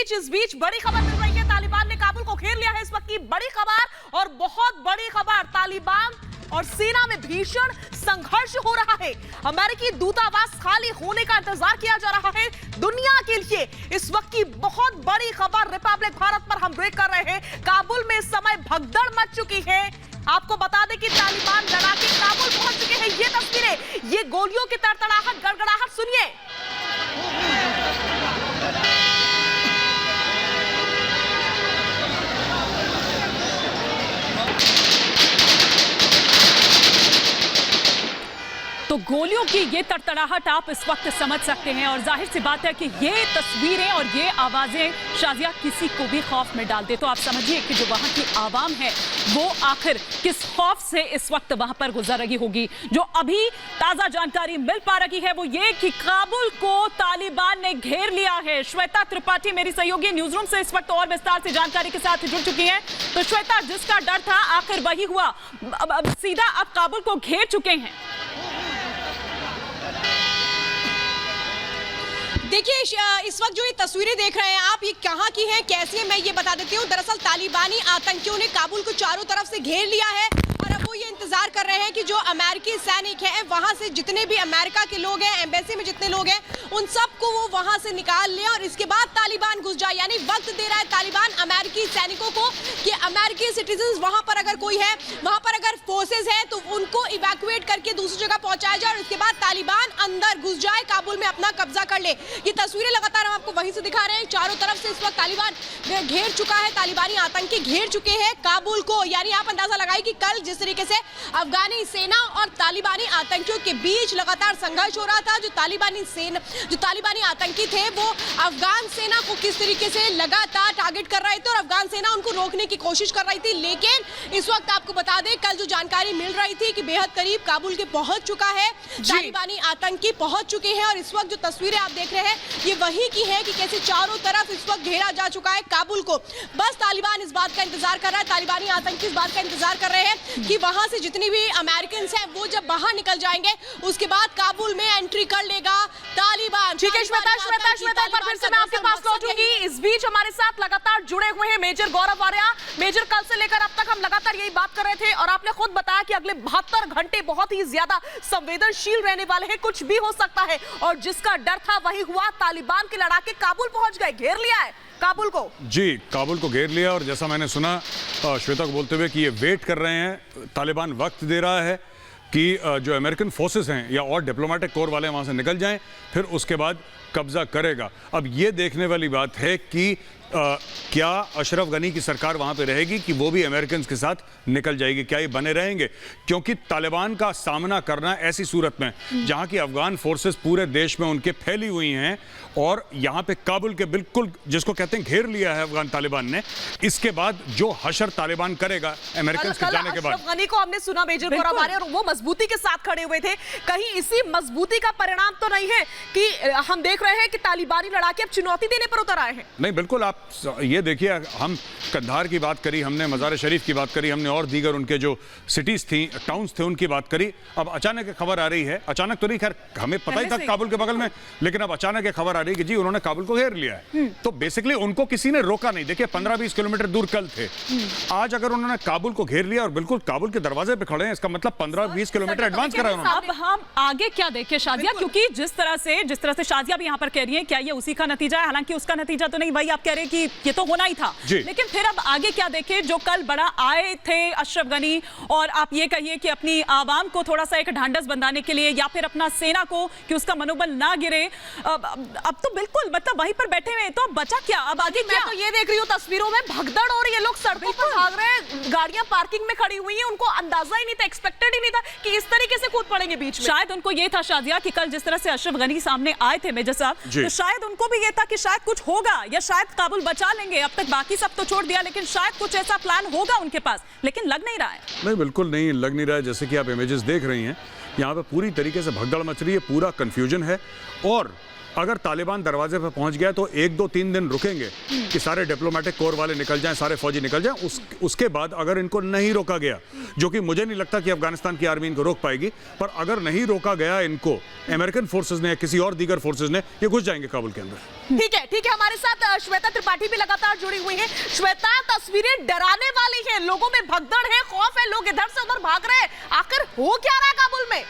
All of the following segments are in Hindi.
बीच बड़ी खबर मिल रही है, तालिबान ने काबुल को घेर लिया है। इस वक्त की बड़ी खबर और बहुत बड़ी खबर, तालिबान और सेना में भीषण संघर्ष हो रहा है। अमेरिकी दूतावास खाली होने का इंतजार किया जा रहा है दुनिया के लिए। इस वक्त की बहुत बड़ी खबर रिपब्लिक भारत पर हम ब्रेक कर रहे हैं। काबुल में इस समय भगदड़ मच चुकी है। आपको बता दें कि तालिबान लड़ाके काबुल पहुंच चुके हैं। ये तस्वीरें, ये गोलियों की तड़तड़ाहट, गड़गड़ाहट सुनिए। तो गोलियों की ये तड़तड़ाहट आप इस वक्त समझ सकते हैं और जाहिर सी बात है कि ये तस्वीरें और ये आवाजें शाजिया किसी को भी खौफ में डाल दे। तो आप समझिए कि जो वहां की आवाम है वो आखिर किस खौफ से इस वक्त वहां पर गुजर रही होगी। जो अभी ताजा जानकारी मिल पा रही है वो ये कि काबुल को तालिबान ने घेर लिया है। श्वेता त्रिपाठी मेरी सहयोगी न्यूज रूम से इस वक्त और विस्तार से जानकारी के साथ जुड़ चुकी है। तो श्वेता, जिसका डर था आखिर वही हुआ, अब सीधा अब काबुल को घेर चुके हैं। देखिए, इस वक्त जो ये तस्वीरें देख रहे हैं आप, ये कहाँ की हैं, कैसी है, मैं ये बता देती हूँ। दरअसल तालिबानी आतंकियों ने काबुल को चारों तरफ से घेर लिया है और अब वो ये इंतजार कर रहे हैं कि जो अमेरिकी सैनिक हैं, वहां से जितने भी अमेरिका के लोग हैं, एम्बेसी में जितने लोग हैं, उन सबको वो वहां से निकाल लें और इसके बाद तालिबान घुस जाए। यानी वक्त दे रहा है तालिबान अमेरिकी सैनिकों को कि अमेरिकी सिटीजन वहां पर अगर कोई है, वहां पर अगर फोर्सेज है तो उनको इवैक्यूएट करके दूसरी जगह पहुंचाया जाए और इसके बाद तालिबान अंदर घुस जाए, काबुल में अपना कब्जा कर ले। ये तस्वीरें लगातार हम आपको वहीं से दिखा रहे हैं। चारों तरफ से इस वक्त तालिबान घेर चुका है, तालिबानी आतंकी घेर चुके हैं काबुल को। यानी आप अंदाजा लगाइए कि कल जिस तरीके से अफगानी सेना और तालिबानी आतंकियों के बीच लगातार संघर्ष हो रहा था, जो तालिबानी आतंकी थे वो अफगान सेना को किस तरीके से लगातार टारगेट कर रहे थे और अफगान सेना उनको रोकने की कोशिश कर रही थी। लेकिन इस वक्त आपको बता दें, कल जो जानकारी मिल रही थी कि बेहद करीब काबुल के पहुंच चुका है, तालिबानी आतंकी पहुंच चुके हैं और इस वक्त जो तस्वीरें आप देख रहे हैं ये वही की है कि कैसे चारों तरफ इस वक्त घेरा जा चुका है काबुल को। बस तालिबान इस बात का इंतजार कर रहा है, तालिबानी आतंकी इस बात का इंतजार कर रहे हैं कि वहां से जितनी भी अमेरिकन हैं वो जब बाहर निकल जाएंगे उसके बाद काबुल में एंट्री कर लेगा तालिबान। ठीक है श्वेता, एक बार फिर से मैं आपके पास लौटूंगी। इस बीच हमारे साथ लगातार जुड़े हुए हैं मेजर गौरव आर्या। मेजर, कल से लेकर अब तक हम लगातार यही बात कर रहे थे और आपने खुद बताया कि अगले 72 घंटे बहुत ही ज्यादा संवेदनशील रहने वाले हैं, कुछ भी हो सकता है। और जिसका डर था वही हुआ, तालिबान के लड़ाके काबुल पहुंच गए, घेर लिया है काबुल को। जी, काबुल को घेर लिया और जैसा मैंने सुना श्वेता को बोलते हुए कि ये वेट कर रहे हैं, तालिबान वक्त दे रहा है कि जो अमेरिकन फोर्सेस हैं या और डिप्लोमेटिक कोर वाले वहां से निकल जाएं, फिर उसके बाद कब्जा करेगा। अब ये देखने वाली बात है कि क्या अशरफ गनी की सरकार वहां पे रहेगी कि वो भी अमेरिकन के साथ निकल जाएगी, क्या ये बने रहेंगे? क्योंकि तालिबान का सामना करना ऐसी सूरत में जहां की अफगान फोर्सेस पूरे देश में उनके फैली हुई हैं और यहां पे काबुल के बिल्कुल जिसको कहते हैं घेर लिया है अफगान तालिबान ने, इसके बाद जो हशर तालिबान करेगा अमेरिकन के जाने के बाद। अशरफ गनी को हमने सुना मेजर गौरव आर्या और वो मजबूती के साथ खड़े हुए थे। कहीं इसी मजबूती का परिणाम तो नहीं है कि हम देख रहे हैं कि तालिबानी लड़ाके अब चुनौती देने पर उतर आए हैं? नहीं, बिल्कुल। आप ये देखिए, हम कंधार की बात करी, हमने मज़ार शरीफ की बात करी, हमने और दीगर उनके जो सिटीज थी, टाउन्स थे, उनकी बात करी। अब अचानक खबर आ रही है, अचानक तो नहीं, खैर हमें पता ही था काबुल के बगल में, लेकिन अब अचानक खबर आ रही है कि जी उन्होंने काबुल को घेर लिया है। तो बेसिकली उनको किसी ने रोका नहीं। देखिए 15-20 किलोमीटर दूर कल थे, आज अगर उन्होंने काबुल को घेर लिया और बिल्कुल काबुल के दरवाजे पे खड़े हैं, इसका मतलब 15-20 किलोमीटर एडवांस करा उन्होंने। अब हम आगे क्या देखें शाजिया, क्योंकि जिस तरह से शाजिया भी यहाँ पर कह रही है, क्या ये उसी का नतीजा है? हालांकि उसका नतीजा तो नहीं, वही आप कह रहे हैं कि ये तो होना ही था, लेकिन फिर अब आगे क्या देखें? जो कल बड़ा आए थे अशरफ गनी और आप ये कहिए कि अपनी आवाम को थोड़ा सा एक ढांढस बंधाने के लिए या फिर अपना सेना को कि उसका मनोबल ना गिरे, अब तो बिल्कुल मतलब वहीं पर बैठे हुए, तो बचा क्या? अब आगे क्या? मैं तो ये देख रही हूँ तस्वीरों में भगदड़ और ये लोग सड़कों पर भाग रहे हैं, गाड़ियां पार्किंग में खड़ी हुई हैं, उनको अंदाजा ही नहीं था, एक्सपेक्टेड ही नहीं था कि इस तरीके से कूद पड़ेंगे बीच में। शायद उनको ये था शाजिया कि कल जिस तरह से अशरफ गनी सामने आए थे मेजर साहब, तो शायद उनको भी ये था कि शायद कुछ होगा या शायद काबुल बचा लेंगे। अब तक बाकी सब तो छोड़ दिया, लेकिन शायद कुछ ऐसा प्लान होगा उनके पास, लेकिन लग नहीं रहा है। नहीं, बिल्कुल नहीं लग नहीं रहा है। जैसे कि आप इमेजेस देख रही हैं, यहाँ पे पूरी तरीके से भगदड़ मच रही है, पूरा कंफ्यूजन है और अगर तालिबान दरवाजे पर पहुंच गया तो 1, 2, 3 दिन रुकेंगे कि सारे डिप्लोमेटिक कोर वाले निकल जाएं, सारे फौजी निकल जाएं। उसके बाद अगर इनको नहीं रोका गया, जो कि मुझे नहीं लगता कि अफगानिस्तान की आर्मी इनको रोक पाएगी, पर अगर नहीं रोका गया इनको अमेरिकन फोर्सेस ने या किसी और दीगर फोर्सेस ने, ये घुस जाएंगे काबुल के अंदर। ठीक है, हमारे साथ श्वेता त्रिपाठी भी लगातार जुड़ी हुई है। श्वेता, तस्वीरें डराने वाली हैं, लोगों में भगदड़ है, खौफ है, लोग इधर से उधर भाग रहे हैं। आखिर हो क्या रहा है काबुल में?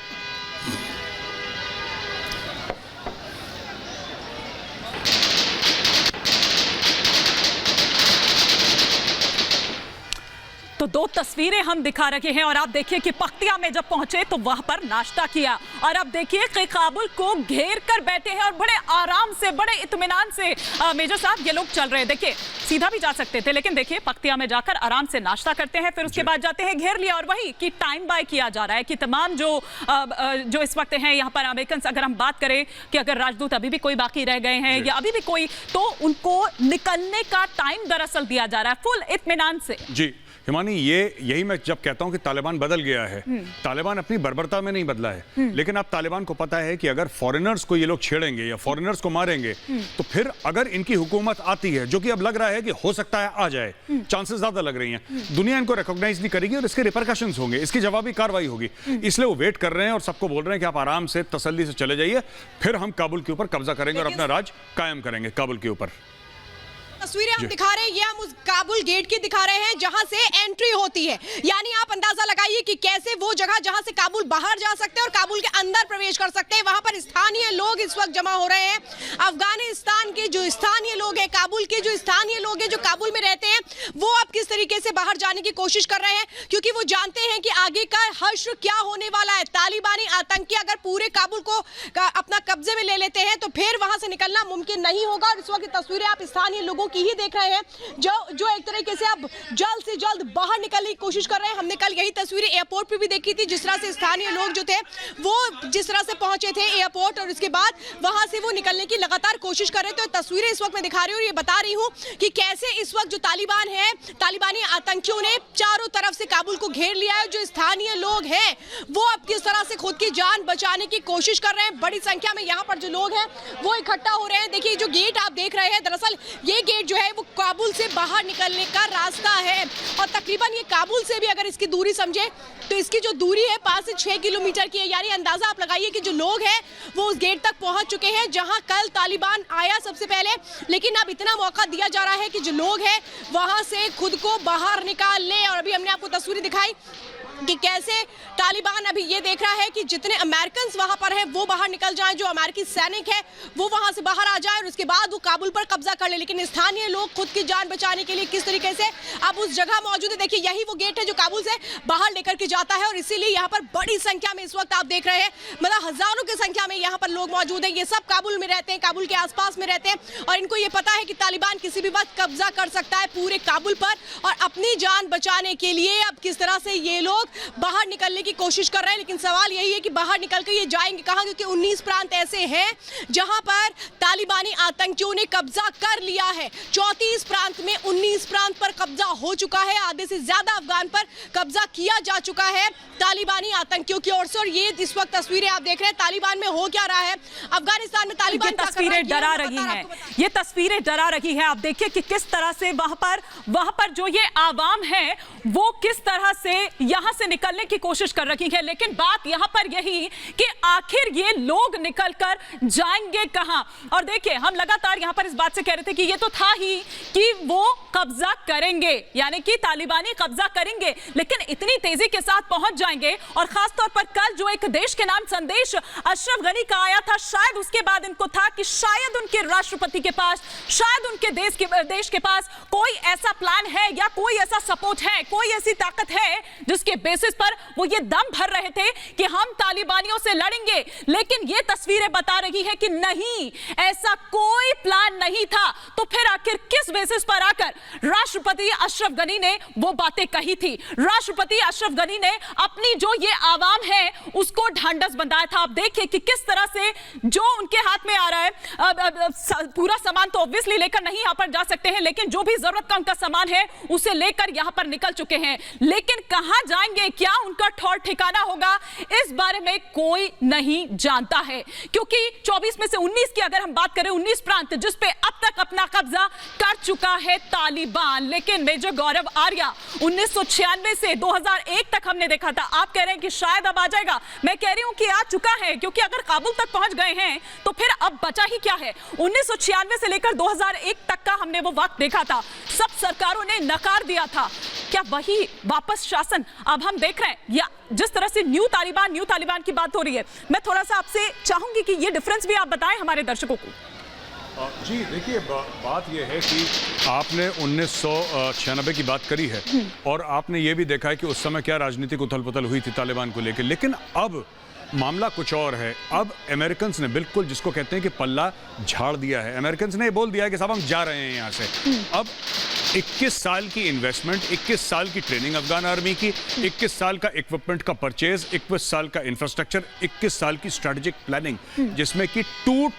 तो दो तस्वीरें हम दिखा रहे हैं और आप देखिए कि पख्तिया में जब पहुंचे तो वहां पर नाश्ता किया और अब देखिए कि काबुल को घेर कर बैठे हैं और बड़े आराम से, बड़े इत्मीनान से मेजर साहब ये लोग चल रहे हैं। देखिए सीधा भी जा सकते थे, लेकिन देखिए पख्तिया में जाकर आराम से नाश्ता करते हैं, फिर उसके बाद जाते हैं घेर लिया। और वही कि टाइम बाय किया जा रहा है कि तमाम जो इस वक्त हैं यहाँ पर अमेरिकन, अगर हम बात करें कि अगर राजदूत अभी भी कोई बाकी रह गए हैं या अभी भी कोई, तो उनको निकलने का टाइम दरअसल दिया जा रहा है फुल इत्मीनान से। जी हिमानी, यही मैं जब कहता हूं कि तालिबान बदल गया है, तालिबान अपनी बर्बरता में नहीं बदला है, लेकिन अब तालिबान को पता है कि अगर फॉरेनर्स को ये लोग छेड़ेंगे या फॉरेनर्स को मारेंगे तो फिर अगर इनकी हुकूमत आती है, जो कि अब लग रहा है कि हो सकता है आ जाए, चांसेस ज्यादा लग रही हैं, दुनिया इनको रिकॉग्नाइज नहीं करेगी और इसके रिपरकशंस होंगे, इसकी जवाबी कार्रवाई होगी। इसलिए वो वेट कर रहे हैं और सबको बोल रहे हैं कि आप आराम से तसल्ली से चले जाइए, फिर हम काबुल के ऊपर कब्जा करेंगे और अपना राज कायम करेंगे काबुल के ऊपर। तस्वीरें हम दिखा रहे हैं, ये हम उस काबुल गेट की दिखा रहे हैं जहां से एंट्री होती है। यानी आप अंदाजा लगाइए कि कैसे वो जगह जहां से काबुल बाहर जा सकते हैं और काबुल के अंदर प्रवेश कर सकते हैं, वहां पर स्थानीय लोग इस वक्त जमा हो रहे हैं। अफगानिस्तान के जो स्थानीय लोग हैं, काबुल के जो स्थानीय लोग हैं जो काबुल में रहते हैं, वो अब किस तरीके से बाहर जाने की कोशिश कर रहे हैं, क्योंकि वो जानते हैं कि आगे का हश्र क्या होने वाला है। तालिबानी आतंकी अगर पूरे काबुल को अपना कब्जे में ले लेते हैं तो फिर वहां से निकलना मुमकिन नहीं होगा। और इस वक्त तस्वीरें आप स्थानीय लोगों की ही देख रहे हैं जो एक तरीके से अब जल्द से जल्द बाहर निकलने की कोशिश कर रहे हैं। हमने कल यही तस्वीरें एयरपोर्ट पे भी देखी थी, जिस तरह से स्थानीय लोग जो थे वो जिस तरह से पहुंचे थे एयरपोर्ट और उसके बाद वहां से वो निकलने की लगातार कोशिश कर रहे थे। तो तस्वीरें इस वक्त मैं दिखा रही हूँ और ये बता रही हूँ कि कैसे इस वक्त जो तालिबान है, तालिबानी आतंकियों ने चारों तरफ से काबुल को घेर लिया है। जो स्थानीय लोग हैं वो अब किस तरह से खुद की जान बचाने की कोशिश कर रहे हैं। बड़ी संख्या में यहाँ पर जो लोग हैं वो इकट्ठा हो रहे हैं। देखिए जो गेट आप देख रहे हैं, दरअसल ये गेट जो है वो काबुल से बाहर निकलने का रास्ता है और तकरीबन ये काबुल से भी अगर इसकी दूरी समझे तो इसकी जो दूरी है 5 से 6 किलोमीटर की है। यानी अंदाजा आप लगाइए कि जो लोग हैं वो उस गेट तक पहुंच चुके हैं जहां कल तालिबान आया सबसे पहले, लेकिन अब इतना मौका दिया जा रहा है कि जो लोग हैं वहां से खुद को बाहर निकाल ले। और अभी हमने आपको तस्वीरें दिखाई कि कैसे तालिबान अभी ये देख रहा है कि जितने अमेरिकन वहां पर हैं वो बाहर निकल जाएं, जो अमेरिकी सैनिक है वो वहां से बाहर आ जाए और उसके बाद वो काबुल पर कब्जा कर ले। लेकिन स्थानीय लोग खुद की जान बचाने के लिए किस तरीके से अब उस जगह मौजूद है। देखिए यही वो गेट है जो काबुल से बाहर लेकर के जाता है और इसीलिए यहाँ पर बड़ी संख्या में इस वक्त आप देख रहे हैं, मतलब हजारों की संख्या में यहाँ पर लोग मौजूद हैं। ये सब काबुल में रहते हैं, काबुल के आसपास में रहते हैं और इनको ये पता है कि तालिबान किसी भी वक्त कब्जा कर सकता है पूरे काबुल पर। और अपनी जान बचाने के लिए अब किस तरह से ये लोग बाहर निकलने की कोशिश कर रहे हैं। लेकिन सवाल यही है कि बाहर निकल के ये जाएंगे कहां, क्योंकि 19 प्रांत ऐसे हैं जहां पर तालिबानी आतंकियों ने कब्जा कर लिया है। 34 प्रांत में 19 प्रांत पर कब्जा हो चुका है, आधे से ज्यादा अफगान पर कब्जा किया जा चुका है तालिबानी आतंकियों की ओर से। और ये इस वक्त तस्वीरें आप देख रहे हैं तालिबान में हो क्या रहा है, अफगानिस्तान में तालिबान तस्वीरें डरा रही हैं, ये तस्वीरें डरा रही हैं। आप देखिए कि किस तरह से वहां पर जो ये आवाम है वो किस तरह से यहां से निकलने की कोशिश कर रही है। लेकिन बात यहां पर यही कि आखिर ये लोग निकलकर जाएंगे कहां। और देखिए हम लगातार यहां पर इस बात से कह रहे थे कि ये तो था ही कि वो कब्जा करेंगे, यानी कि तालिबानी कब्जा करेंगे, लेकिन इतनी तेजी के साथ पहुंच जाएंगे। और खासतौर पर कल जो एक देश के नाम संदेश अशरफ गनी का आया था, शायद उसके बाद इनको था कि शायद उनके राष्ट्रपति के पास, शायद उनके देश के पास कोई ऐसा प्लान है या कोई ऐसा सपोर्ट है, कोई ऐसी ताकत है जिसके बेसिस पर वो ये दम भर रहे थे कि हम तालिबानियों से लड़ेंगे। लेकिन ये तस्वीरें बता रही है कि नहीं, ऐसा कोई प्लान नहीं था। तो फिर आखिर किस बेसिस पर आकर राष्ट्रपति अशरफ गनी ने वो बातें कही थी। राष्ट्रपति अशरफ गनी ने अपनी जो ये आवाम है उसको ढांढस बंधाया था। आप देखिए कि किस तरह से जो उनके हाथ में आ रहा है, पूरा सामान तो ऑब्वियसली लेकर नहीं यहां पर जा सकते हैं, लेकिन जो भी जरूरत का उनका सामान है उसे लेकर यहां पर निकल चुके हैं। लेकिन कहां जाएंगे जाएंगे, क्या उनका ठौर ठिकाना होगा, इस बारे में कोई नहीं जानता है। क्योंकि 24 में से 19 की अगर हम बात करें, 19 प्रांत जिस पे अब तक अपना कब्जा कर चुका है तालिबान। लेकिन मेजर गौरव आर्या, 1996 से 2001 तक हमने देखा था, आप कह रहे हैं कि शायद अब आ जाएगा, मैं कह रही हूं कि आ चुका है। क्योंकि अगर काबुल तक पहुंच गए हैं तो फिर अब बचा ही क्या है। 1996 से लेकर 2001 तक का हमने वो वक्त देखा था, सब सरकारों ने नकार दिया था। क्या वही वापस शासन अब हम देख रहे हैं? या जिस तरह से न्यू तालिबान की बात हो रही है, मैं थोड़ा सा आपसे चाहूंगी कि ये डिफरेंस भी आप बताएं हमारे दर्शकों को। जी देखिए, बात यह है कि आपने 1996 की बात करी है और आपने ये भी देखा है कि उस समय क्या राजनीतिक उथल पुथल हुई थी तालिबान को लेकर। लेकिन अब मामला कुछ और है। अब अमेरिकन्स ने बिल्कुल जिसको कहते हैं कि पल्ला झाड़ दिया है। अमेरिकन्स ने बोल दिया है कि साहब हम जा रहे हैं यहाँ से। अब 21 साल की इन्वेस्टमेंट, 21 साल की ट्रेनिंग अफगान आर्मी की, 21 साल का इक्विपमेंट का परचेज, 21 साल का इंफ्रास्ट्रक्चर, 21 साल की स्ट्रेटेजिक प्लानिंग, जिसमें कि 2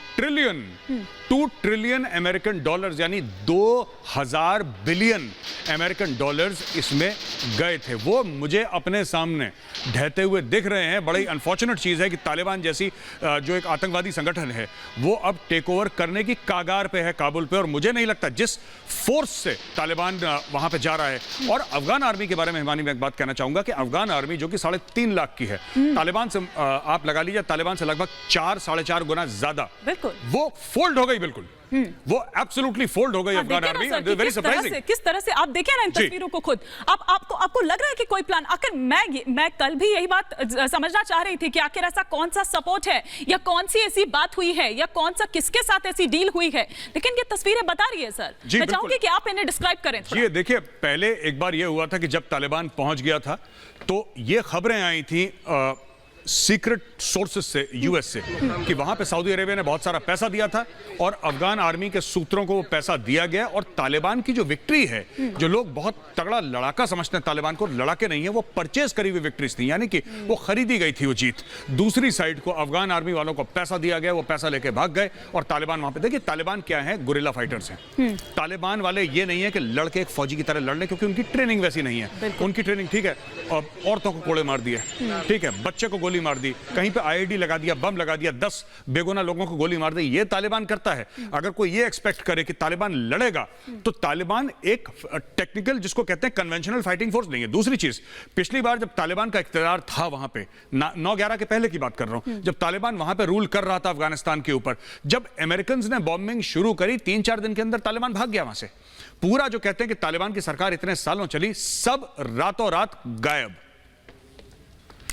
ट्रिलियन अमेरिकन डॉलर्स यानी 2000 बिलियन अमेरिकन डॉलर्स इसमें गए थे। वो मुझे अपने सामने ढहते हुए दिख रहे हैं। बड़ी अनफॉर्चुनेट चीज है कि तालिबान जैसी जो एक आतंकवादी संगठन है वो अब टेक ओवर करने की कागार पे है काबुल पे। और मुझे नहीं लगता जिस फोर्स से तालिबान वहां पे जा रहा है। और अफगान आर्मी के बारे में हिमानी मैं एक बात कहना चाहूंगा कि अफगान आर्मी जो कि 3.5 लाख की है, तालिबान से आप लगा लीजिए तालिबान से लगभग 4-4.5 गुना ज्यादा, बिल्कुल वो फोल्ड हो गई। बिल्कुल वो एब्सोल्युटली फोल्ड हो गई अफगान आर्मी। Very surprising. किस तरह से आप देखें ना इन तस्वीरों को खुद, आपको लग रहा है कि कोई प्लान, आखिर मैं कल भी यही बात समझना चाह रही थी कि आखिर ऐसा कौन सा सपोर्ट है या कौन सी ऐसी बात हुई है या कौन सा किसके साथ ऐसी डील हुई है। लेकिन ये तस्वीरें बता रही है सर, मैं चाहूंगी कि आप इन्हें डिस्क्राइब करें। जी देखिए, पहले एक बार ये हुआ था कि जब तालिबान पहुंच गया था तो ये खबरें आई थी सीक्रेट सोर्सेस से, यूएस से, कि वहां पे सऊदी अरेबिया ने बहुत सारा पैसा दिया था और अफगान आर्मी के सूत्रों को वो पैसा दिया गया। और तालिबान की जो विक्ट्री है, जो लोग बहुत तगड़ा लड़ाका समझते हैं तालिबान को, लड़ाके नहीं है, वो परचेज करी हुई विक्ट्रीज थी, यानी कि वो खरीदी गई थी वो जीत। दूसरी साइड को अफगान आर्मी वालों को पैसा दिया गया, वो पैसा लेके भाग गए और तालिबान वहां पे। देखिए तालिबान क्या है, गुरिल्ला फाइटर्स हैं। तालिबान वाले ये नहीं है कि लड़के एक फौजी की तरह लड़ लें, क्योंकि उनकी ट्रेनिंग वैसी नहीं है। उनकी ट्रेनिंग ठीक है, औरतों को कोड़े मार दिए, ठीक है, बच्चे को गोली मार दी, कहीं पे आईईडी लगा दिया, बम लगा दिया, 10 बेगुनाह लोगों को गोली मार दी। ये तालिबान करता है। अगर कोई ये एक्सपेक्ट करे कि तालिबान लड़ेगा, तो तालिबान एक टेक्निकल जिसको कहते हैं कन्वेंशनल फाइटिंग फोर्स नहीं है। दूसरी चीज, पिछली बार जब तालिबान का इख्तियार था वहां पे, 9/11 के पहले की बात कर रहा हूं, जब तालिबान वहां पे रूल कर रहा था अफगानिस्तान के ऊपर, जब अमेरिकन ने बॉम्बिंग शुरू करी, 3-4 दिन के अंदर तालिबान भाग गया वहां से। पूरा जो कहते हैं कि तालिबान की सरकार इतने सालों चली, सब रातों रात गायब।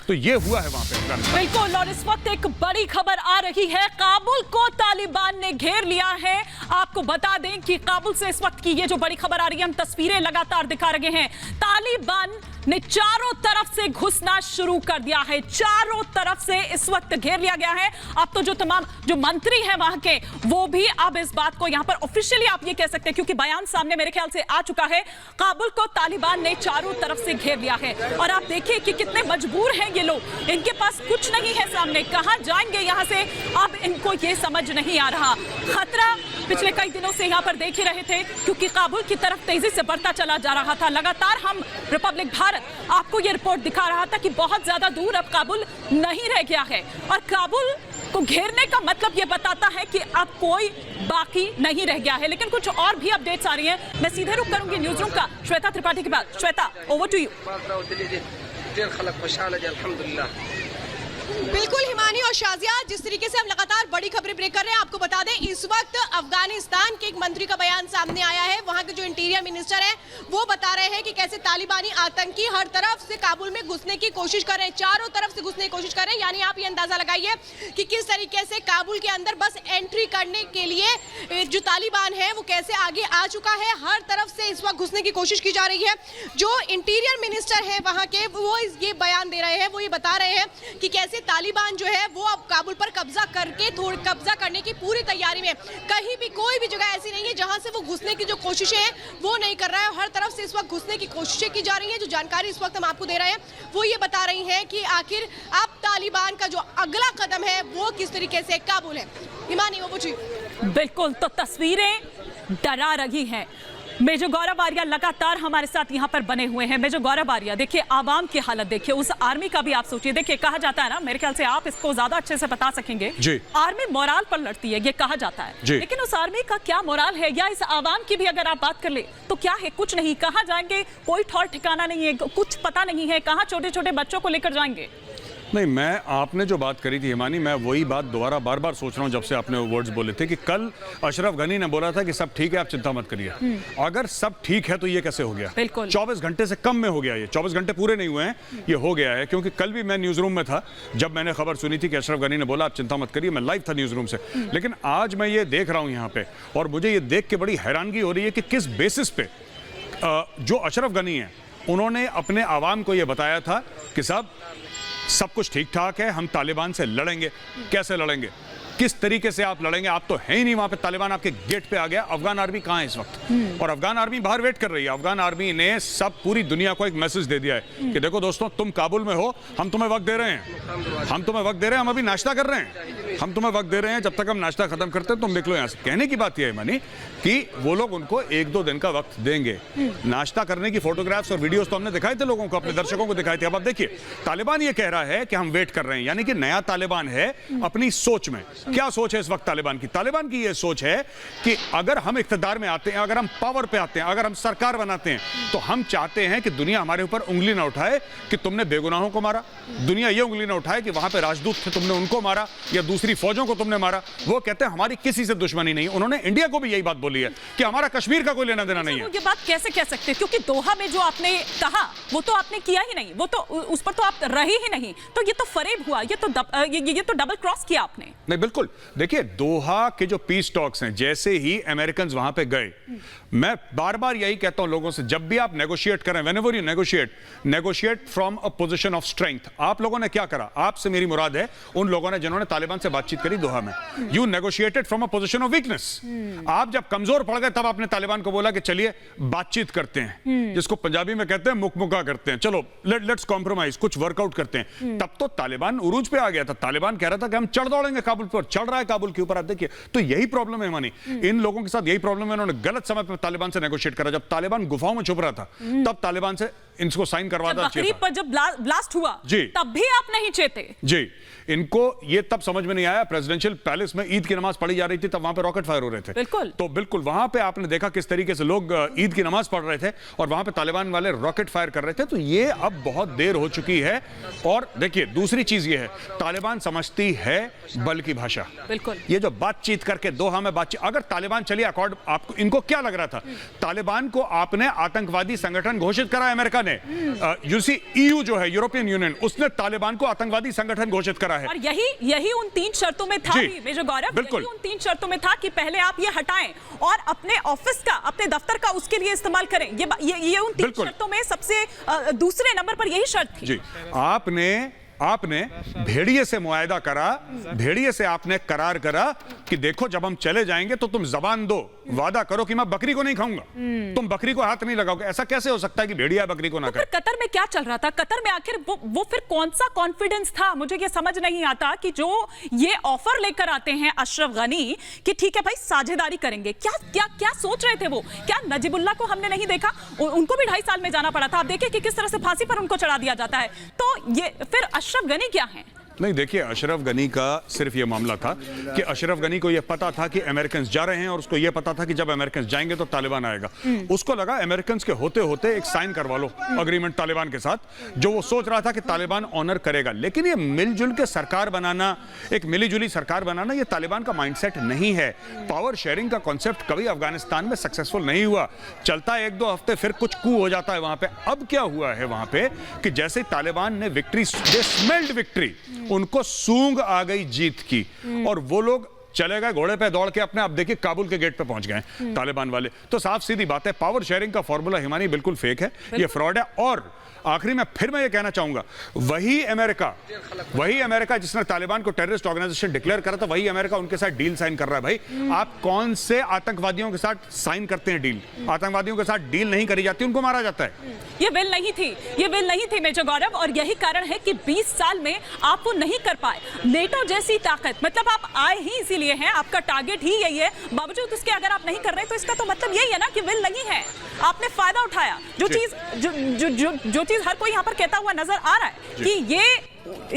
तो ये हुआ है वहां पे। बिल्कुल, और इस वक्त एक बड़ी खबर आ रही है, काबुल को तालिबान ने घेर लिया है। आपको बता दें कि काबुल से इस वक्त की ये जो बड़ी खबर आ रही है, हम तस्वीरें लगातार दिखा रहे हैं, तालिबान ने चारों तरफ से घुसना शुरू कर दिया है। चारों तरफ से इस वक्त घेर लिया गया है। अब तो जो मंत्री हैं वहां के, वो भी अब इस बात को यहां पर ऑफिशियली आप ये कह सकते हैं, क्योंकि बयान सामने मेरे ख्याल से आ चुका है, काबुल को तालिबान ने चारों तरफ से घेर लिया है। और आप देखिए कि कितने मजबूर हैं ये लोग, इनके पास कुछ नहीं है सामने, कहां जाएंगे यहां से, अब इनको ये समझ नहीं आ रहा। खतरा पिछले कई दिनों से यहां पर देख ही रहे थे, क्योंकि काबुल की तरफ तेजी से बढ़ता चला जा रहा था। लगातार हम रिपब्लिक भारत आपको यह रिपोर्ट दिखा रहा था कि बहुत ज्यादा दूर अब काबुल नहीं रह गया है। और काबुल को घेरने का मतलब यह बताता है कि अब कोई बाकी नहीं रह गया है। लेकिन कुछ और भी अपडेट्स आ रही हैं। मैं सीधे रुख करूंगी न्यूज रूम का श्वेता त्रिपाठी के बाद। Shweta, over to you. बिल्कुल हिमानी और शाजिया, जिस तरीके से हम लगातार बड़ी खबरें ब्रेक कर रहे हैं, आपको बता दें इस वक्त अफगानिस्तान के एक मंत्री का बयान सामने आया है। वहां के जो इंटीरियर मिनिस्टर हैं वो बता रहे हैं कि कैसे तालिबानी आतंकी हर तरफ से काबुल में घुसने की कोशिश कर रहे हैं, चारों तरफ से घुसने की कोशिश कर रहे हैं। यानी आप ये अंदाजा लगाइए कि किस तरीके से काबुल के अंदर बस एंट्री करने के लिए जो तालिबान है वो कैसे आगे आ चुका है। हर तरफ से इस वक्त घुसने की कोशिश की जा रही है। जो इंटीरियर मिनिस्टर है वहां के, वो ये बयान दे रहे हैं, वो ये बता रहे हैं कि कैसे तालिबान जो है वो अब काबुल पर कब्जा करने की पूरी तैयारी में, कहीं भी कोई भी जगह ऐसी नहीं है जहां से वो घुसने की जो कोशिशें हैं वो नहीं कर रहा है। हर तरफ से इस वक्त घुसने की कोशिशें की जा रही हैं। जो जानकारी इस वक्त हम आपको दे रहे हैं वो ये बता रही हैं कि आखिर अब तालिबान का जो अगला कदम है वो किस तरीके से काबुल है। हिमानी, वो पूछिए। बिल्कुल, तो तस्वीरें डरा रही हैं। मेजर गौरव आर्या लगातार हमारे साथ यहाँ पर बने हुए हैं। मेजर गौरव आर्या, देखिए आवाम की हालत देखिए, उस आर्मी का भी आप सोचिए। देखिए कहा जाता है ना, मेरे ख्याल से आप इसको ज्यादा अच्छे से बता सकेंगे जी। आर्मी मोराल पर लड़ती है, ये कहा जाता है, लेकिन उस आर्मी का क्या मोराल है, या इस आवाम की भी अगर आप बात कर ले तो क्या है? कुछ नहीं। कहाँ जाएंगे कोई ठौर ठिकाना नहीं है, कुछ पता नहीं है, कहाँ छोटे छोटे बच्चों को लेकर जाएंगे। नहीं, मैं आपने जो बात करी थी हिमानी, मैं वही बात दोबारा बार बार सोच रहा हूं जब से आपने वो वर्ड्स बोले थे कि कल अशरफ गनी ने बोला था कि सब ठीक है, आप चिंता मत करिए। अगर सब ठीक है तो ये कैसे हो गया? बिल्कुल 24 घंटे से कम में हो गया। ये 24 घंटे पूरे नहीं हुए हैं, ये हो गया है। क्योंकि कल भी मैं न्यूज रूम में था जब मैंने खबर सुनी थी कि अशरफ गनी ने बोला आप चिंता मत करिए, मैं लाइव था न्यूज रूम से। लेकिन आज मैं ये देख रहा हूं यहाँ पे, और मुझे ये देख के बड़ी हैरानगी हो रही है कि किस बेसिस पे जो अशरफ गनी है उन्होंने अपने आवाम को ये बताया था कि साहब सब कुछ ठीक ठाक है, हम तालिबान से लड़ेंगे। कैसे लड़ेंगे, किस तरीके से आप लड़ेंगे? आप तो है ही नहीं वहां पे, तालिबान आपके गेट पे आ गया। अफगान आर्मी कहां है इस वक्त? और अफगान आर्मी बाहर वेट कर रही है। अफगान आर्मी ने सब पूरी दुनिया को एक मैसेज दे दिया है कि देखो दोस्तों, तुम काबुल में हो, हम तुम्हें वक्त दे रहे हैं, हम तुम्हें वक्त दे रहे हैं, हम अभी नाश्ता कर रहे हैं, हम तुम्हें वक्त दे रहे हैं, जब तक हम नाश्ता खत्म करते हैं तुम निकलो यहां से। कहने की बात यह है मानी कि वो लोग उनको 1-2 दिन का वक्त देंगे। नाश्ता करने की फोटोग्राफ्स और वीडियोस तो हमने दिखाए थे लोगों को, अपने दर्शकों को दिखाए थे। अब आप देखिए, तालिबान ये कह रहा है कि हम वेट कर रहे हैं, यानी कि नया तालिबान है अपनी सोच में। क्या सोच है इस वक्त तालिबान की? तालिबान की यह सोच है कि अगर हम इख्तिदार में आते हैं, अगर हम पावर पे आते हैं, अगर हम सरकार बनाते हैं, तो हम चाहते हैं कि दुनिया हमारे ऊपर उंगली ना उठाए कि तुमने बेगुनाहों को मारा। दुनिया ये उंगली ना उठाए कि वहां पे राजदूत थे, तुमने उनको मारा, या दूसरी फौजों को तुमने मारा। वो कहते हैं हमारी किसी से दुश्मनी नहीं। उन्होंने इंडिया को भी यही बात बोली है कि हमारा कश्मीर का कोई लेना देना नहीं है। ये बात कैसे कह सकते हैं? क्योंकि दोहा में जो आपने कहा वो तो आपने किया ही नहीं, वो तो उस पर तो आप रहे ही नहीं, तो ये तो फरेब हुआ, ये तो डबल क्रॉस किया आपने। नहीं, बिल्कुल। देखिए, दोहा के जो पीस टॉक्स हैं, जैसे ही अमेरिकन वहां पे गए, मैं बार बार यही कहता हूं लोगों से, जब भी आप नेगोशिएट करें, whenever you negotiate from a position of strength. आप लोगों ने क्या करा? आपसे मेरी मुराद है उन लोगों ने जिन्होंने तालिबान से बातचीत करी दोहा में। You negotiated from a position of weakness. आप जब कमजोर पड़ गए तब आपने तालिबान को बोला कि चलिए बातचीत करते हैं, जिसको पंजाबी में कहते हैं मुकमुका करते हैं, चलो लेट्स कॉम्प्रोमाइज, कुछ वर्कआउट करते हैं। तब तो तालिबान उरूज पे आ गया था। तालिबान कह रहा था कि हम चढ़ दौड़ेंगे काबुल पर, चढ़ रहा है काबुल के ऊपर। आप देखिए, तो यही प्रॉब्लम है मानी, इन लोगों के साथ यही प्रॉब्लम है। उन्होंने गलत समय पर तालिबान से नेगोशिएट करा। जब तालिबान गुफाओं में छुप रहा था तब तालिबान से इनको साइन करवाना चाहिए था। पर जब ब्लास्ट हुआ जी, तब भी आप नहीं चेते। जी, इनको ये तब समझ में नहीं आया। प्रेसिडेंशियल पैलेस में ईद की नमाज पढ़ी जा रही थी, तब वहां पे रॉकेट फायर हो रहे थे। बिल्कुल। तो बिल्कुल वहां पे आपने देखा किस तरीके से लोग ईद की नमाज पढ़ रहे थे और वहां पे तालिबान वाले रॉकेट फायर कर रहे थे। तो ये अब बहुत देर हो चुकी है। और देखिए, दूसरी चीज ये है, तालिबान समझती है बल की भाषा। बिल्कुल। ये जो बातचीत करके दोहा में बातचीत, अगर तालिबान चलिए अकॉर्ड, आपको इनको क्या लग रहा था? तालिबान को आपने आतंकवादी संगठन घोषित करा अमेरिका ने। यूसी जो है, यूरोपियन यूनियन, उसने तालिबान को आतंकवादी संगठन घोषित करा है। और यही उन 3 शर्तों में था भी, मेजर गौरव, यही उन 3 शर्तों में था कि पहले आप ये हटाएं और अपने ऑफिस का, अपने दफ्तर का उसके लिए इस्तेमाल करें। ये उन 3 शर्तों में सबसे दूसरे नंबर पर यही शर्त थी। जी, आपने भेड़िए से मुआयदा करा, भेड़िए से आपने करार करा कि देखो जब हम चले जाएंगे तो तुम जबान दो, वादा करो कि मैं बकरी को नहीं खाऊंगा, तुम बकरी को हाथ नहीं लगाओगे। ऐसा कैसे हो सकता है कि भेड़िया बकरी को ना खाए? कतर में क्या चल रहा था? कतर में आखिर वो फिर कौन सा कॉन्फिडेंस था? मुझे ये समझ नहीं आता कि जो ये ऑफर लेकर आते हैं अशरफ गनी कि ठीक है भाई साझेदारी करेंगे, क्या सोच रहे थे वो? क्या नजीबुल्लाह को हमने नहीं देखा? उनको भी 2.5 साल में जाना पड़ा था। आप देखिए कि किस तरह से फांसी पर उनको चढ़ा दिया जाता है। तो ये फिर अशरफ गनी क्या है? नहीं, देखिए, अशरफ गनी का सिर्फ ये मामला था कि अशरफ गनी को ये पता था कि अमेरिकन जा रहे हैं और उसको ये पता था कि जब अमेरिकन जाएंगे तो तालिबान आएगा। उसको लगा अमेरिकन के होते होते एक साइन करवा लो अग्रीमेंट तालिबान के साथ, जो वो सोच रहा था कि तालिबान ऑनर करेगा। लेकिन ये मिलजुल के सरकार बनाना, एक मिलीजुली सरकार बनाना, ये तालिबान का माइंडसेट नहीं है। पावर शेयरिंग का कॉन्सेप्ट कभी अफगानिस्तान में सक्सेसफुल नहीं हुआ। चलता 1-2 हफ्ते, फिर कुछ कू हो जाता है वहां पे। अब क्या हुआ है वहां पे कि जैसे तालिबान ने विक्ट्री, दे स्मेल्ड विक्ट्री, उनको सूंघ आ गई जीत की, और वो लोग चले गए घोड़े पे दौड़ के अपने। आप देखिए काबुल के गेट पे पहुंच गए तालिबान वाले। तो साफ सीधी बात है, पावर शेयरिंग का फॉर्मूला हिमानी बिल्कुल फेक है, ये फ्रॉड है। और आखिरी में फिर मैं ये कहना चाहूंगा, वही अमेरिका जिसने तालिबान को टेररिस्ट ऑर्गेनाइजेशन डिक्लेयर करा था, वही अमेरिका उनके साथ डील साइन कर रहा है। भाई, आप कौन से आतंकवादियों के साथ साइन करते हैं डील? आतंकवादियों के साथ डील नहीं करी जाती, उनको मारा जाता है। ये बिल नहीं थी मेजर गौरव, और यही कारण है कि 20 साल में आप वो नहीं कर पाए। नेटो जैसी ताकत, मतलब आप आए ही इसीलिए लिए हैं, आपका टारगेट ही यही है, बावजूद उसके अगर आप नहीं कर रहे तो इसका तो मतलब यही है ना कि विल नहीं है, आपने फायदा उठाया। जो चीज हर कोई यहाँ पर कहता हुआ नजर आ रहा है कि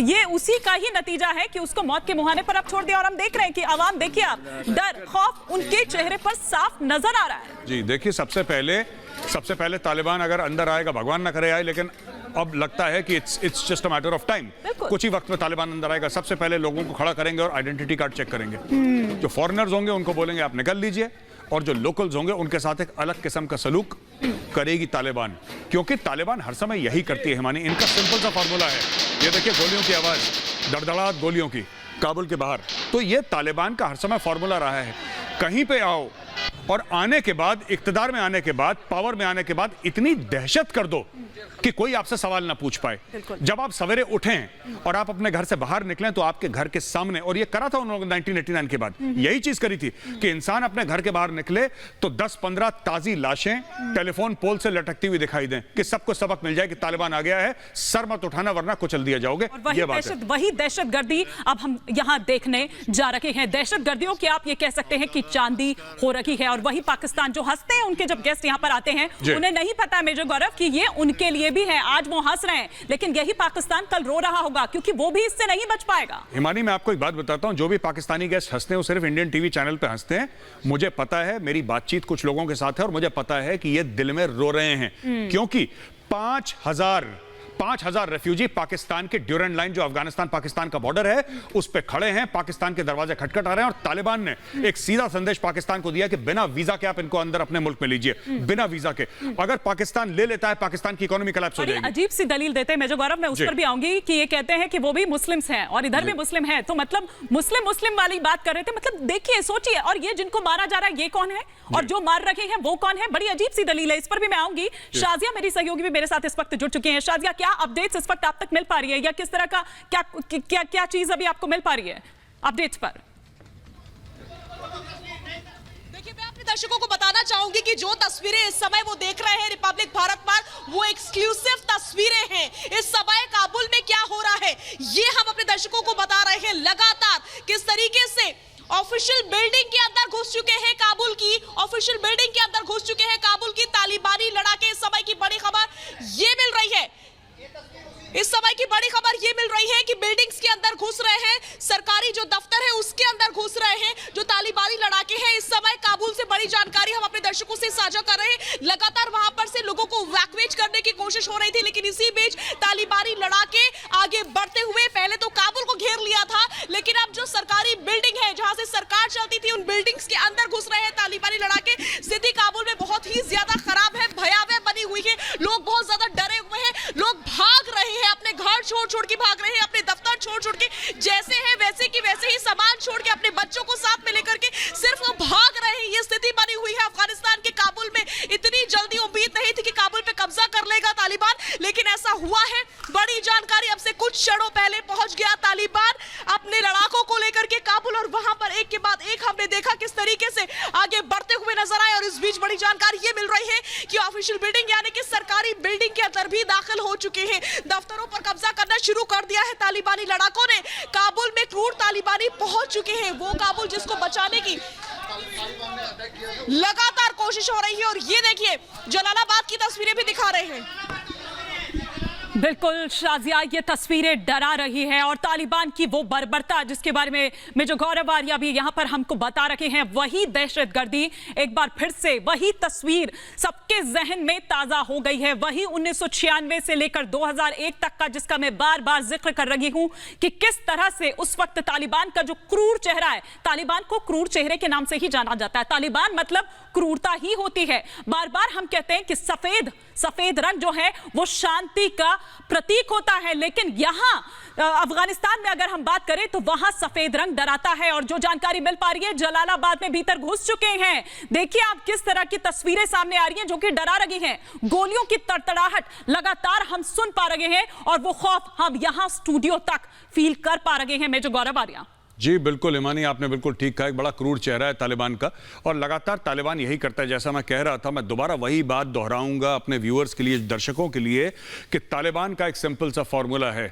ये उसी का ही नतीजा है कि उसको मौत के मुहाने पर अब छोड़ दिया। और हम देख रहे हैं कि आवाम, देखिए आप, डर खौफ उनके चेहरे पर साफ नजर आ रहा है। जी देखिए, सबसे पहले तालिबान अगर अंदर आएगा, भगवान ना करे आए, लेकिन अब लगता है कि it's just a matter of time. कुछ ही वक्त में तालिबान अंदर आएगा। सबसे पहले लोगों को खड़ा करेंगे और आइडेंटिटी कार्ड चेक करेंगे। जो फॉरेनर्स होंगे उनको बोलेंगे आप निकल लीजिए, और जो लोकल्स होंगे उनके साथ एक अलग किस्म का सलूक करेगी तालिबान, क्योंकि तालिबान हर समय यही करती है हिमानी। इनका सिंपल सा फॉर्मूला है, ये देखिए गोलियों की आवाज, धड़धड़ाहट गोलियों की काबुल के बाहर, तो ये तालिबान का हर समय फॉर्मूला रहा है। कहीं पे आओ और आने के बाद, इक्तदार में आने के बाद, पावर में आने के बाद इतनी दहशत कर दो कि कोई आपसे सवाल ना पूछ पाए। जब आप सवेरे उठें और आप अपने घर से बाहर निकलें तो आपके घर के सामने, और ये करा था उन्होंने 1989 के बाद, यही चीज करी थी कि इंसान अपने घर के बाहर निकले तो 10-15 ताजी लाशें टेलीफोन पोल से लटकती हुई दिखाई दें, कि सबको सबक मिल जाए कि तालिबान आ गया है, सर मत उठाना वरना कुचल दिया जाओगे। ये बात है। वही दहशतगर्दी अब हम यहाँ देखने जा रहे हैं। दहशतगर्दियों की आप ये कह सकते हैं कि चांदी हो रही है। और वही पाकिस्तान जो हंसते हैं, उनके जब गेस्ट यहाँ पर आते हैं उन्हें नहीं पता मेजर गौरव कि ये उनके लिए भी है। आज वो हंस रहे हैं, लेकिन यही पाकिस्तान कल रो रहा होगा, क्योंकि वो भी इससे नहीं बच पाएगा। हिमानी, मैं आपको एक बात बताता हूं, जो भी पाकिस्तानी गेस्ट हंसते हैं वो सिर्फ इंडियन टीवी चैनल पे हंसते हैं। मुझे पता है, मेरी बातचीत कुछ लोगों के साथ है, और मुझे पता है कि ये दिल में रो रहे हैं, क्योंकि 5,000 रेफ्यूजी पाकिस्तान के ड्यूरेंट लाइन, जो अफगानिस्तान पाकिस्तान का बॉर्डर है, उस पे खड़े हैं। पाकिस्तान के दरवाजे खटखट आ रहे हैं, और तालिबान ने एक सीधा संदेश पाकिस्तान को दिया कि बिना वीजा के आप इनको अंदर अपने मुल्क में लीजिए, बिना वीजा के। अगर पाकिस्तान ले लेता है, पाकिस्तान की इकोनॉमी कोलैप्स हो जाएगी। अजीब सी दलील देते हैं मेजर गौरव, मैं उस पर भी आऊंगी कि ये कहते हैं कि वो भी मुस्लिम्स हैं और इधर भी मुस्लिम हैं, तो मतलब मुस्लिम वाली बात कर रहे थे। मतलब देखिए, सोचिए, और ये जिनको मारा जा रहा है ये कौन है, और जो मार रहे हैं वो कौन है? बड़ी अजीब सी दलील है, इस पर भी मैं आऊंगी। शाजिया मेरी सहयोगी भी मेरे साथ इस वक्त जुड़ चुके हैं। शाजिया, क्या अपडेट्स इस वक्त आप तक मिल पा रही है, या किस तरह का क्या चीज अभी आपको मिल पा रही है अपडेट्स पर? देखिए, मैं अपने दर्शकों को बताना चाहूंगी कि जो तस्वीरें इस समय वो देख रहे हैं रिपब्लिक भारत पर, वो एक्सक्लूसिव तस्वीरें हैं। इस समय काबुल में क्या हो रहा है ये हम अपने दर्शकों को बता रहे हैं। लगातार किस तरीके से ऑफिशियल बिल्डिंग के अंदर घुस चुके हैं, काबुल की ऑफिशियल बिल्डिंग के अंदर घुस चुके हैं काबुल की तालिबानी लड़ाके। इस समय की बड़ी खबर ये मिल रही है, इस समय की बड़ी खबर ये मिल रही है कि बिल्डिंग्स के अंदर घुस रहे हैं, सरकारी जो दफ्तर है उसके अंदर घुस रहे हैं जो तालिबानी लड़ाके हैं। इस समय काबुल से बड़ी जानकारी हम अपने दर्शकों से साझा कर रहे हैं। लगातार वहां पर से लोगों को इवैक्यूएट करने की कोशिश हो रही थी, लेकिन इसी बीच तालिबानी लड़ाके आगे बढ़ते हुए पहले तो काबुल को घेर लिया था, लेकिन अब जो सरकारी बिल्डिंग है जहां से सरकार चलती थी, उन बिल्डिंग्स के अंदर घुस रहे हैं तालिबानी लड़ाके। स्थिति काबुल में बहुत ही ज्यादा खराब है, भयावह बनी हुई है। लोग बहुत ज्यादा डरे हुए हैं, लोग भाग रहे हैं, अपने घर छोड़ के भाग रहे हैं, अपने दफ्तर छोड़ के, जैसे हैं वैसे की वैसे ही सामान छोड़ के, अपने बच्चों को साथ में लेकर के सिर्फ वो भाग रहे हैं। ये स्थिति बनी हुई है अफगानिस्तान के काबुल में। इतनी जल्दी उम्मीद नहीं थी कि काबुल पे कब्जा कर लेगा तालिबान, लेकिन ऐसा हुआ है। बड़ी जानकारी अब से कुछ क्षणों पहले पहुंच गया तालिबान अपने लड़ाकों को लेकर के काबुल, और वहां पर एक के बाद एक हमने देखा किस तरीके से आगे बढ़ते हुए नजर आए। और इस बीच बड़ी जानकारी ये मिल रही है कि ऑफिशियल बिल्डिंग यानी कि सरकारी बिल्डिंग के अंदर भी दाखिल हो चुके हैं, दफ्तरों पर कब्जा करना शुरू कर दिया है तालिबानी लड़ाकों ने। काबुल में क्रूर तालिबानी पहुंच चुके हैं, वो काबुल जिसको बचाने की लगातार कोशिश हो रही है। और ये देखिए, जलालाबाद की तस्वीरें भी दिखा रहे हैं। बिल्कुल शाजिया, ये तस्वीरें डरा रही है, और तालिबान की वो बर्बरता जिसके बारे में जो गौरव आर्या भी यहाँ पर हमको बता रहे हैं, वही दहशतगर्दी एक बार फिर से, वही तस्वीर सबके जहन में ताजा हो गई है। वही 1996 से लेकर 2001 तक का, जिसका मैं बार बार जिक्र कर रही हूं कि किस तरह से उस वक्त तालिबान का जो क्रूर चेहरा है, तालिबान को क्रूर चेहरे के नाम से ही जाना जाता है, तालिबान मतलब क्रूरता ही होती है। बार बार हम कहते हैं कि सफेद रंग जो है वो शांति का प्रतीक होता है, लेकिन यहां अफगानिस्तान में अगर हम बात करें तो वहां सफेद रंग डराता है। और जो जानकारी मिल पा रही है, जलालाबाद में भीतर घुस चुके हैं। देखिए आप किस तरह की तस्वीरें सामने आ रही हैं जो कि डरा रही हैं। गोलियों की तड़तड़ाहट लगातार हम सुन पा रहे हैं, और वो खौफ हम यहां स्टूडियो तक फील कर पा रहे हैं। मेजर गौरव आर्या। जी बिल्कुल हिमानी, आपने बिल्कुल ठीक कहा। एक बड़ा क्रूर चेहरा है तालिबान का, और लगातार तालिबान यही करता है। जैसा मैं कह रहा था, मैं दोबारा वही बात दोहराऊंगा अपने व्यूअर्स के लिए, दर्शकों के लिए, कि तालिबान का एक सिंपल सा फॉर्मूला है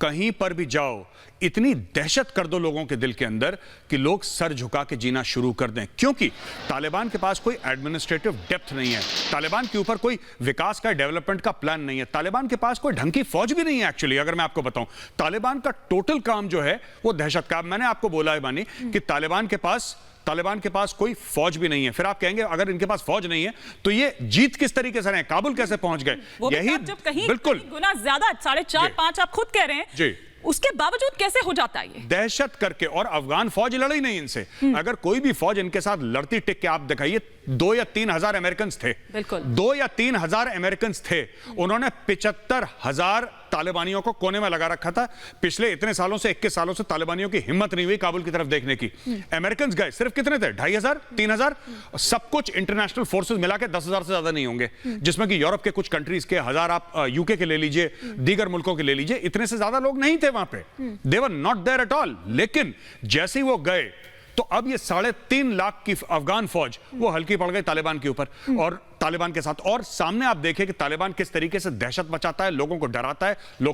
कहीं पर भी जाओ, इतनी दहशत कर दो लोगों के दिल के अंदर कि लोग सर झुका के जीना शुरू कर दें, क्योंकि तालिबान के पास कोई एडमिनिस्ट्रेटिव डेप्थ नहीं है, तालिबान के ऊपर कोई विकास का, डेवलपमेंट का प्लान नहीं है, तालिबान के पास कोई ढंग की फौज भी नहीं है। एक्चुअली अगर मैं आपको बताऊं, तालिबान का टोटल काम जो है वो दहशत का। मैंने आपको बोला है बानी कि तालिबान के पास कोई फौज भी नहीं है। फिर आप कहेंगे अगर इनके पास फौज नहीं है तो ये जीत किस तरीके से रहे, काबुल कैसे पहुंच गए? यही जब कहीं बिल्कुल गुना ज्यादा 4.5-5 आप खुद कह रहे हैं जी, उसके बावजूद कैसे हो जाता है ये? दहशत करके। और अफगान फौज लड़ी नहीं इनसे। अगर कोई भी फौज इनके साथ लड़ती टिक के आप दिखाइए, 2 या 3 हजार अमेरिकन थे, बिल्कुल 2 या 3 हजार अमेरिकन थे। उन्होंने 75,000 तालिबानियों को कोने में लगा रखा था। पिछले इतने सालों से, 21 सालों से तालिबानियों की हिम्मत नहीं हुई काबुल की तरफ देखने की। अमेरिकन गए, सिर्फ कितने थे? 2,500, 3,000। सब कुछ इंटरनेशनल फोर्सेस मिला के 10,000 से ज्यादा नहीं होंगे, जिसमें कि यूरोप के कुछ कंट्रीज के 1,000, आप यूके के ले लीजिए, दीगर मुल्कों के ले लीजिए, इतने से ज्यादा लोग नहीं थे वहां पे। They were not there at all. लेकिन जैसे ही वो गए तो अब ये 3.5 लाख की अफगान फौज वो हल्की पड़ गई तालिबान के ऊपर और तालिबान के साथ। और सामने आप देखें कि तालिबान किस तरीके से दहशत मचाता है, लोगों को डराता है, लोग